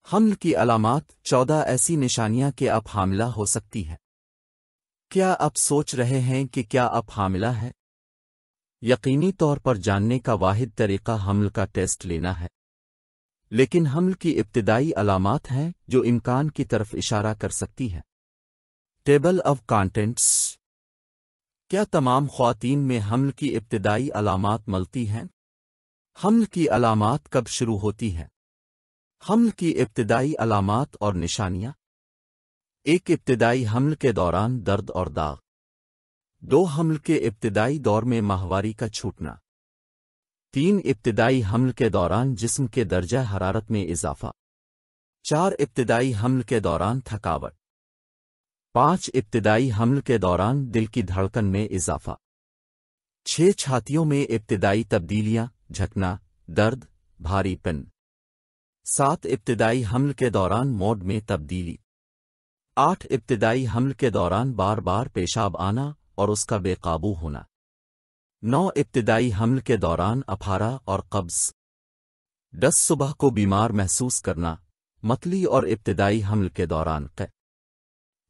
حمل کی علامات 14 ایسی نشانیاں کہ اب حاملہ ہو سکتی ہے۔ کیا آپ سوچ رہے ہیں کہ کیا اب حاملہ ہے؟ یقینی طور پر جاننے کا واحد طریقہ حمل کا ٹیسٹ لینا ہے، لیکن حمل کی ابتدائی علامات ہیں جو امکان کی طرف اشارہ کر سکتی ہے۔ Table of contents. کیا تمام خواتین میں حمل کی ابتدائی علامات ملتی ہیں؟ حمل کی علامات کب شروع ہوتی ہیں؟ حمل کی ابتدائی علامات اور نشانیاں۔ ایک ابتدائی حمل کے دوران درد اور داغ۔ 2 حمل کے ابتدائی دور میں ماہواری کا چھوٹنا۔ 3 ابتدائی حمل کے دوران جسم کے درجہ حرارت میں اضافہ۔ 4 ابتدائی حمل کے دوران تھکاوٹ۔ 5 ابتدائی حمل کے دوران دل کی دھڑکن میں اضافہ۔ 6 چھاتیوں میں ابتدائی تبدیلیاں، جھکنا، درد، بھاری پن۔ 7 ابتدائی حمل کے دوران موڈ میں تبدیلی۔ 8 ابتدائی حمل کے دوران بار بار پیشاب آنا اور اس کا بے قابو ہونا۔ 9 ابتدائی حمل کے دوران اپھارا اور قبض۔ 10 صبح کو بیمار محسوس کرنا، متلی اور ابتدائی حمل کے دوران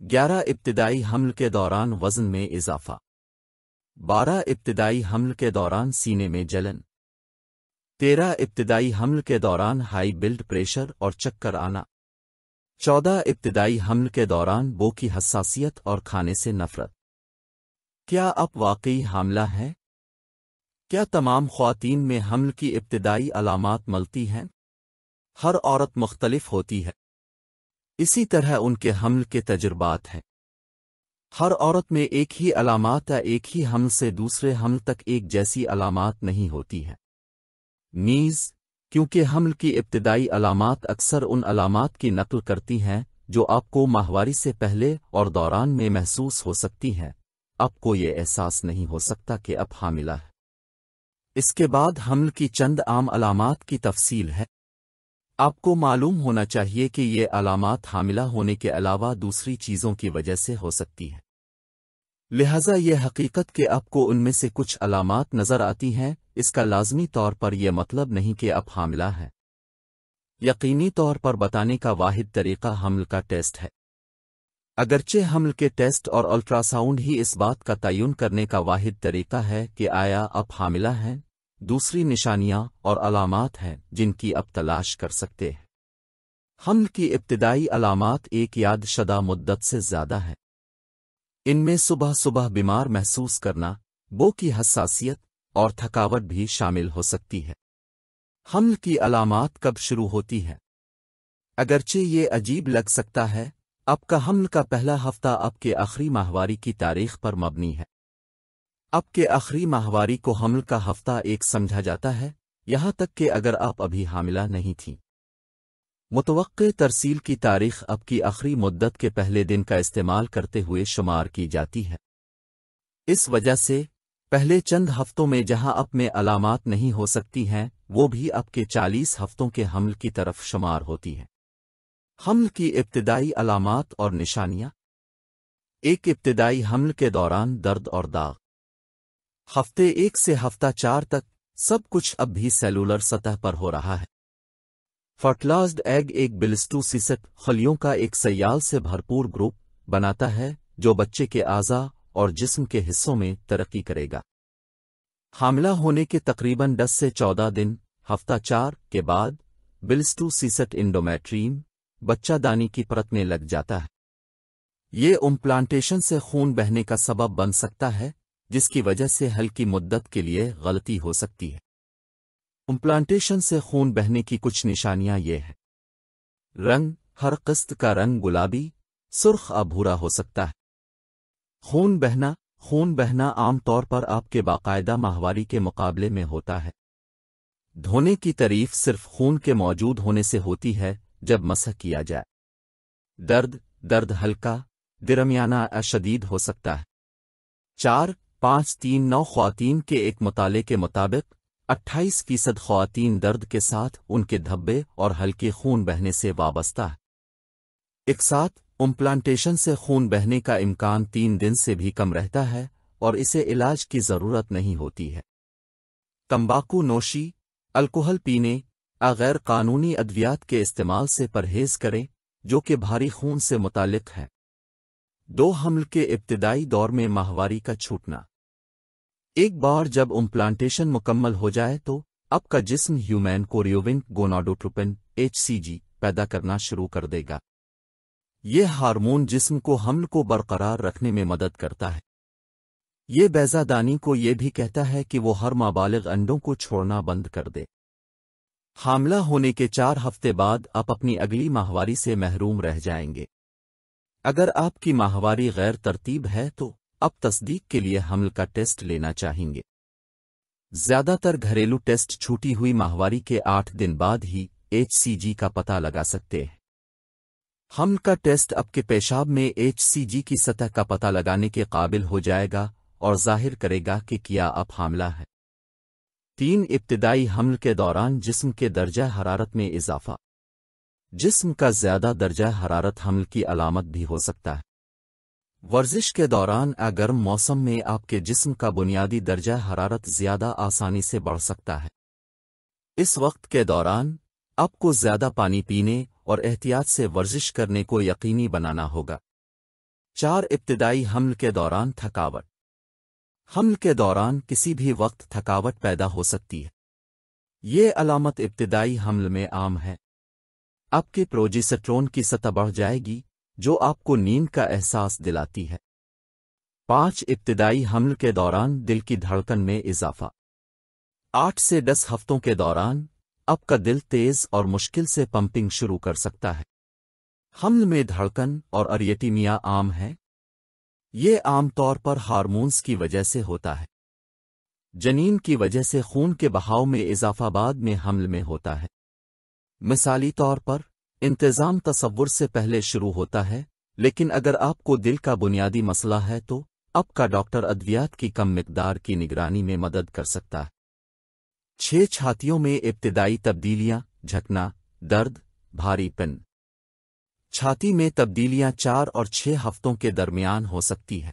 11 ابتدائی حمل کے دوران وزن میں اضافہ۔ 12 ابتدائی حمل کے دوران سینے میں جلن۔ 13 ابتدائی حمل کے دوران ہائی بلڈ پریشر اور چکر آنا۔ 14 ابتدائی حمل کے دوران بو کی حساسیت اور کھانے سے نفرت۔ کیا آپ واقعی حاملہ ہیں؟ کیا تمام خواتین میں حمل کی ابتدائی علامات ملتی ہیں؟ ہر عورت مختلف ہوتی ہے، اسی طرح ان کے حمل کے تجربات ہیں۔ ہر عورت میں ایک ہی علامات یا ایک ہی حمل سے دوسرے حمل تک ایک جیسی علامات نہیں ہوتی ہیں۔ نیز کیونکہ حمل کی ابتدائی علامات اکثر ان علامات کی نقل کرتی ہیں جو آپ کو ماہواری سے پہلے اور دوران میں محسوس ہو سکتی ہیں، آپ کو یہ احساس نہیں ہو سکتا کہ اب حاملہ ہے۔ اس کے بعد حمل کی چند عام علامات کی تفصیل ہے۔ آپ کو معلوم ہونا چاہیے کہ یہ علامات حاملہ ہونے کے علاوہ دوسری چیزوں کی وجہ سے ہو سکتی ہیں، لہذا یہ حقیقت کہ آپ کو ان میں سے کچھ علامات نظر آتی ہیں اس کا لازمی طور پر یہ مطلب نہیں کہ آپ حاملہ ہیں۔ یقینی طور پر بتانے کا واحد طریقہ حمل کا ٹیسٹ ہے، اگرچہ حمل کے ٹیسٹ اور الٹراساؤنڈ ہی اس بات کا تعین کرنے کا واحد طریقہ ہے کہ آیا آپ حاملہ ہیں۔ دوسری نشانیاں اور علامات ہیں جن کی آپ تلاش کر سکتے ہیں۔ حمل کی ابتدائی علامات ایک یاد شدہ مدت سے زیادہ ہے۔ ان میں صبح صبح بیمار محسوس کرنا، بو کی حساسیت اور تھکاوٹ بھی شامل ہو سکتی ہے۔ حمل کی علامات کب شروع ہوتی ہے؟ اگرچہ یہ عجیب لگ سکتا ہے، آپ کا حمل کا پہلا ہفتہ آپ کے آخری ماہواری کی تاریخ پر مبنی ہے۔ آپ کے آخری ماہواری کو حمل کا ہفتہ 1 سمجھا جاتا ہے، یہاں تک کہ اگر آپ ابھی حاملہ نہیں تھیں۔ متوقع ترسیل کی تاریخ آپ کی آخری مدت کے پہلے دن کا استعمال کرتے ہوئے شمار کی جاتی ہے۔ اس وجہ سے پہلے چند ہفتوں میں جہاں آپ میں علامات نہیں ہو سکتی ہیں، وہ بھی آپ کے 40 ہفتوں کے حمل کی طرف شمار ہوتی ہیں۔ حمل کی ابتدائی علامات اور نشانیاں۔ ایک ابتدائی حمل کے دوران درد اور داغ۔ ہفتے 1 سے ہفتہ 4 تک سب کچھ اب بھی سیلولر سطح پر ہو رہا ہے۔ فرٹلائزڈ ایگ ایک بلسٹوسیسٹ خلیوں کا ایک سیال سے بھرپور گروپ بناتا ہے جو بچے کے اعضاء اور جسم کے حصوں میں ترقی کرے گا۔ حاملہ ہونے کے تقریباً 10 سے 14 دن، ہفتہ 4 کے بعد، بلسٹوسیسٹ انڈومیٹریم بچہ دانی کی پرت میں لگ جاتا ہے۔ یہ امپلانٹیشن سے خون بہنے کا سبب بن سکتا ہے، جس کی وجہ سے ہلکی مدت کے لیے غلطی ہو سکتی ہے۔ امپلانٹیشن سے خون بہنے کی کچھ نشانیاں یہ ہیں۔ رنگ، ہر قسط کا رنگ گلابی، سرخ یا بھورا ہو سکتا ہے۔ خون بہنا عام طور پر آپ کے باقاعدہ ماہواری کے مقابلے میں ہوتا ہے۔ دھونے کی تعریف صرف خون کے موجود ہونے سے ہوتی ہے جب مسح کیا جائے۔ درد ہلکا، درمیانہ یا شدید ہو سکتا ہے۔ 4.539 خواتین کے ایک مطالعے کے مطابق 28% خواتین درد کے ساتھ ان کے دھبے اور ہلکے خون بہنے سے وابستہ ہے۔ ایک ساتھ امپلانٹیشن سے خون بہنے کا امکان 3 دن سے بھی کم رہتا ہے اور اسے علاج کی ضرورت نہیں ہوتی ہے۔ تمباکو نوشی، الکوہل پینے، غیر قانونی ادویات کے استعمال سے پرہیز کریں جو کہ بھاری خون سے متعلق ہے۔ 2 حمل کے ابتدائی دور میں ماہواری کا چھوٹنا۔ ایک بار جب امپلانٹیشن مکمل ہو جائے تو آپ کا جسم ہیومن کوریوونٹ گوناڈوٹروپن HCG پیدا کرنا شروع کر دے گا۔ یہ ہارمون جسم کو حمل کو برقرار رکھنے میں مدد کرتا ہے۔ یہ بیضہ دانی کو یہ بھی کہتا ہے کہ وہ ہر نابالغ انڈوں کو چھوڑنا بند کر دے۔ حاملہ ہونے کے 4 ہفتے بعد آپ اپنی اگلی ماہواری سے محروم رہ جائیں گے۔ اگر آپ کی ماہواری غیر ترتیب ہے تو آپ تصدیق کے لیے حمل کا ٹیسٹ لینا چاہیں گے۔ زیادہ تر گھریلو ٹیسٹ چھوٹی ہوئی ماہواری کے 8 دن بعد ہی HCG کا پتہ لگا سکتے ہیں۔ حمل کا ٹیسٹ آپ کے پیشاب میں HCG کی سطح کا پتہ لگانے کے قابل ہو جائے گا اور ظاہر کرے گا کہ کیا آپ حاملہ ہے۔ 3 ابتدائی حمل کے دوران جسم کے درجہ حرارت میں اضافہ۔ جسم کا زیادہ درجہ حرارت حمل کی علامت بھی ہو سکتا ہے۔ ورزش کے دوران گرم موسم میں آپ کے جسم کا بنیادی درجہ حرارت زیادہ آسانی سے بڑھ سکتا ہے۔ اس وقت کے دوران آپ کو زیادہ پانی پینے اور احتیاط سے ورزش کرنے کو یقینی بنانا ہوگا۔ 4 ابتدائی حمل کے دوران تھکاوٹ۔ حمل کے دوران کسی بھی وقت تھکاوٹ پیدا ہو سکتی ہے۔ یہ علامت ابتدائی حمل میں عام ہے۔ آپ کے پروجیسٹرون کی سطح بڑھ جائے گی جو آپ کو نیند کا احساس دلاتی ہے۔ 5 ابتدائی حمل کے دوران دل کی دھڑکن میں اضافہ۔ 8 سے 10 ہفتوں کے دوران آپ کا دل تیز اور مشکل سے پمپنگ شروع کر سکتا ہے۔ حمل میں دھڑکن اور اریٹیمیا عام ہے۔ یہ عام طور پر ہارمونز کی وجہ سے ہوتا ہے۔ جنین کی وجہ سے خون کے بہاؤ میں اضافہ بعد میں حمل میں ہوتا ہے۔ مثالی طور پر انتظام تصور سے پہلے شروع ہوتا ہے، لیکن اگر آپ کو دل کا بنیادی مسئلہ ہے تو آپ کا ڈاکٹر ادویات کی کم مقدار کی نگرانی میں مدد کر سکتا ہے۔ 6 چھاتیوں میں ابتدائی تبدیلیاں، جھکنا، درد، بھاری پن۔ چھاتی میں تبدیلیاں 4 اور 6 ہفتوں کے درمیان ہو سکتی ہے۔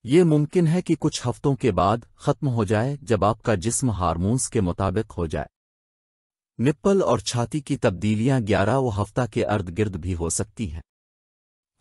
یہ ممکن ہے کہ کچھ ہفتوں کے بعد ختم ہو جائے جب آپ کا جسم ہارمونز کے مطابق ہو جائے۔ نپل اور چھاتی کی تبدیلیاں 11 ہفتہ کے ارد گرد بھی ہو سکتی ہیں۔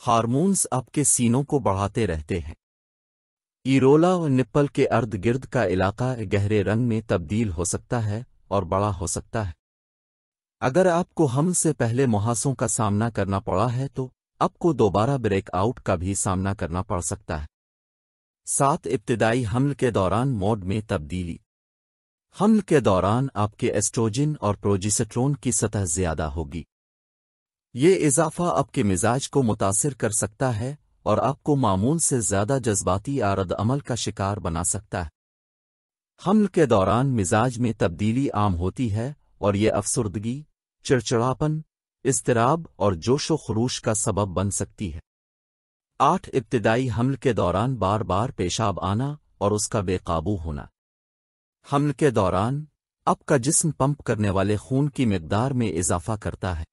ہارمونز آپ کے سینوں کو بڑھاتے رہتے ہیں۔ ایرولا و نپل کے ارد گرد کا علاقہ گہرے رنگ میں تبدیل ہو سکتا ہے اور بڑا ہو سکتا ہے۔ اگر آپ کو حمل سے پہلے محاسوں کا سامنا کرنا پڑا ہے تو آپ کو دوبارہ بریک آؤٹ کا بھی سامنا کرنا پڑ سکتا ہے۔ 7 ابتدائی حمل کے دوران موڈ میں تبدیلی۔ حمل کے دوران آپ کے ایسٹروجن اور پروجیسٹرون کی سطح زیادہ ہوگی۔ یہ اضافہ آپ کے مزاج کو متاثر کر سکتا ہے اور آپ کو معمول سے زیادہ جذباتی عارض عمل کا شکار بنا سکتا ہے۔ حمل کے دوران مزاج میں تبدیلی عام ہوتی ہے اور یہ افسردگی، چڑچڑاپن، اضطراب اور جوش و خروش کا سبب بن سکتی ہے۔ 8 ابتدائی حمل کے دوران بار بار پیشاب آنا اور اس کا بے قابو ہونا۔ حمل کے دوران آپ کا جسم پمپ کرنے والے خون کی مقدار میں اضافہ کرتا ہے۔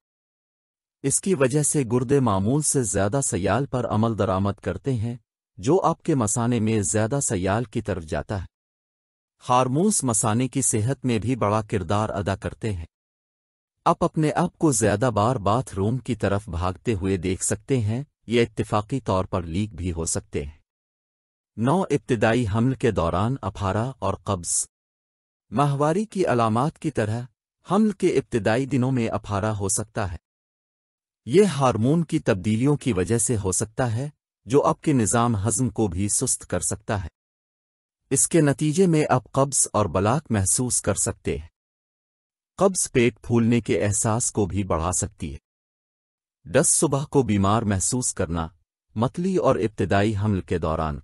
اس کی وجہ سے گردے معمول سے زیادہ سیال پر عمل درآمد کرتے ہیں جو آپ کے مثانے میں زیادہ سیال کی طرف جاتا ہے۔ ہارمونز مثانے کی صحت میں بھی بڑا کردار ادا کرتے ہیں۔ آپ اپنے آپ کو زیادہ بار باتھ روم کی طرف بھاگتے ہوئے دیکھ سکتے ہیں، یہ اتفاقی طور پر لیک بھی ہو سکتے ہیں۔ 9 ابتدائی حمل کے دوران اپھارا اور قبض۔ ماہواری کی علامات کی طرح حمل کے ابتدائی دنوں میں اپھارا ہو سکتا ہے۔ یہ ہارمون کی تبدیلیوں کی وجہ سے ہو سکتا ہے جو آپ کے نظام ہضم کو بھی سست کر سکتا ہے۔ اس کے نتیجے میں آپ قبض اور بلاک محسوس کر سکتے ہیں۔ قبض پیٹ پھولنے کے احساس کو بھی بڑھا سکتی ہے۔ 10 صبح کو بیمار محسوس کرنا، متلی اور ابتدائی حمل کے دوران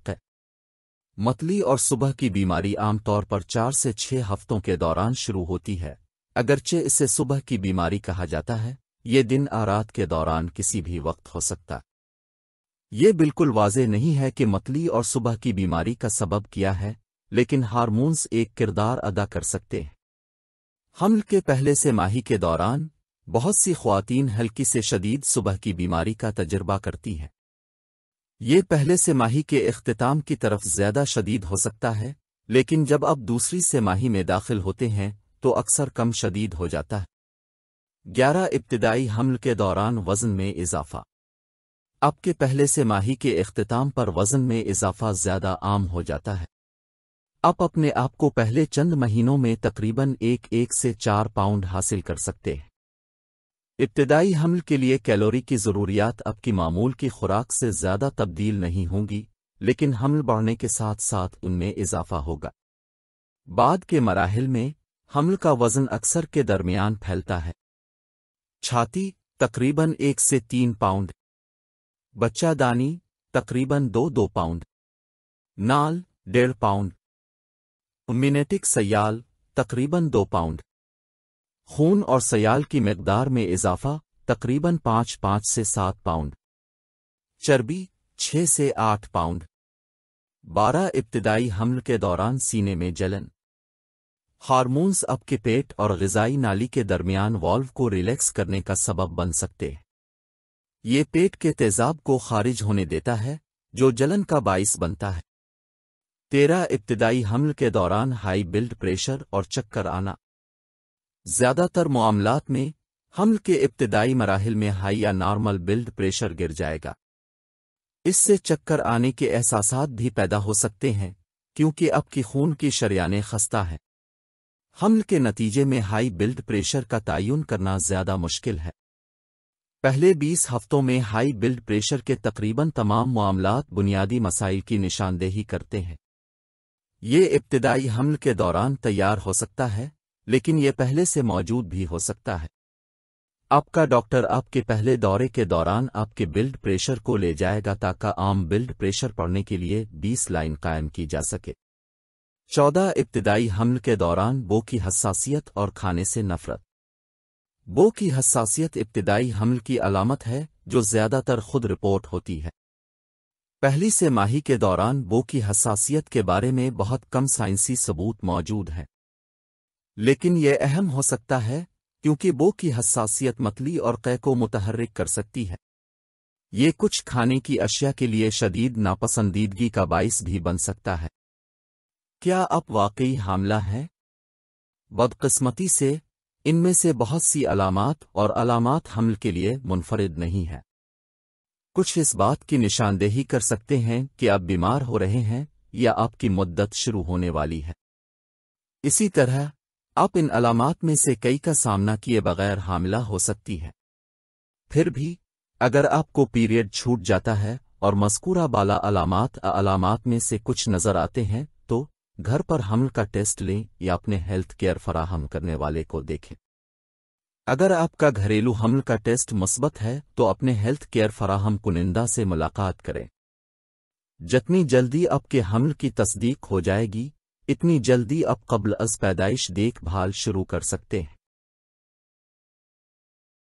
متلی اور صبح کی بیماری عام طور پر 4 سے 6 ہفتوں کے دوران شروع ہوتی ہے، اگرچہ اسے صبح کی بیماری کہا جاتا ہے۔ یہ دن رات کے دوران کسی بھی وقت ہو سکتا ہے۔ یہ بالکل واضح نہیں ہے کہ متلی اور صبح کی بیماری کا سبب کیا ہے، لیکن ہارمونز ایک کردار ادا کر سکتے ہیں۔ حمل کے پہلے سے ماہی کے دوران بہت سی خواتین ہلکی سے شدید صبح کی بیماری کا تجربہ کرتی ہیں۔ یہ پہلے سے ماہی کے اختتام کی طرف زیادہ شدید ہو سکتا ہے، لیکن جب آپ دوسری سے ماہی میں داخل ہوتے ہیں تو اکثر کم شدید ہو جاتا ہے۔ 11 ابتدائی حمل کے دوران وزن میں اضافہ۔ اب کے پہلے سے ماہی کے اختتام پر وزن میں اضافہ زیادہ عام ہو جاتا ہے۔ آپ اپنے آپ کو پہلے چند مہینوں میں تقریباً 1 سے 4 پاؤنڈ حاصل کر سکتے ہیں۔ ابتدائی حمل کے لیے کیلوری کی ضروریات اب کی معمول کی خوراک سے زیادہ تبدیل نہیں ہوں گی، لیکن حمل بڑھنے کے ساتھ ساتھ ان میں اضافہ ہوگا۔ بعد کے مراحل میں حمل کا وزن اکثر کے درمیان پھیلتا ہے۔ چھاتی تقریباً 1 سے 3 پاؤنڈ، بچہ دانی تقریباً 2 پاؤنڈ، نال 1.5 پاؤنڈ، امینیٹک سیال تقریباً 2 پاؤنڈ، خون اور سیال کی مقدار میں اضافہ تقریباً 5 سے 7 پاؤنڈ، چربی 6 سے 8 پاؤنڈ۔ 12 ابتدائی حمل کے دوران سینے میں جلن۔ ہارمونز اب کے پیٹ اور غذائی نالی کے درمیان والو کو ریلیکس کرنے کا سبب بن سکتے ہیں۔ یہ پیٹ کے تیزاب کو خارج ہونے دیتا ہے جو جلن کا باعث بنتا ہے۔ 13 ابتدائی حمل کے دوران ہائی بلڈ پریشر اور چکر آنا۔ زیادہ تر معاملات میں حمل کے ابتدائی مراحل میں ہائی یا نارمل بلڈ پریشر گر جائے گا۔ اس سے چکر آنے کے احساسات بھی پیدا ہو سکتے ہیں کیونکہ اب کی خون کی شریانیں خستہ ہیں۔ حمل کے نتیجے میں ہائی بلڈ پریشر کا تعین کرنا زیادہ مشکل ہے۔ پہلے 20 ہفتوں میں ہائی بلڈ پریشر کے تقریباً تمام معاملات بنیادی مسائل کی نشاندہی کرتے ہیں۔ یہ ابتدائی حمل کے دوران تیار ہو سکتا ہے، لیکن یہ پہلے سے موجود بھی ہو سکتا ہے۔ آپ کا ڈاکٹر آپ کے پہلے دورے کے دوران آپ کے بلڈ پریشر کو لے جائے گا تاکہ عام بلڈ پریشر پڑھنے کے لیے 20 لائن قائم کی جا سکے۔ 14 ابتدائی حمل کے دوران بو کی حساسیت اور کھانے سے نفرت۔ بو کی حساسیت ابتدائی حمل کی علامت ہے جو زیادہ تر خود رپورٹ ہوتی ہے۔ پہلی سے ماہی کے دوران بو کی حساسیت کے بارے میں بہت کم سائنسی ثبوت موجود ہیں، لیکن یہ اہم ہو سکتا ہے کیونکہ بو کی حساسیت متلی اور قے کو متحرک کر سکتی ہے۔ یہ کچھ کھانے کی اشیاء کے لیے شدید ناپسندیدگی کا باعث بھی بن سکتا ہے۔ کیا آپ واقعی حاملہ ہیں؟ بدقسمتی سے ان میں سے بہت سی علامات اور علامات حمل کے لیے منفرد نہیں ہیں۔ کچھ اس بات کی نشاندہی کر سکتے ہیں کہ آپ بیمار ہو رہے ہیں یا آپ کی مدت شروع ہونے والی ہے۔ اسی طرح آپ ان علامات میں سے کئی کا سامنا کیے بغیر حاملہ ہو سکتی ہے۔ پھر بھی اگر آپ کو پیریڈ چھوٹ جاتا ہے اور مذکورہ بالا علامات میں سے کچھ نظر آتے ہیں تو گھر پر حمل کا ٹیسٹ لیں یا اپنے ہیلتھ کیئر فراہم کرنے والے کو دیکھیں۔ اگر آپ کا گھریلو حمل کا ٹیسٹ مثبت ہے تو اپنے ہیلتھ کیئر فراہم کنندہ سے ملاقات کریں۔ جتنی جلدی آپ کے حمل کی تصدیق ہو جائے گی اتنی جلدی آپ قبل از پیدائش دیکھ بھال شروع کر سکتے ہیں۔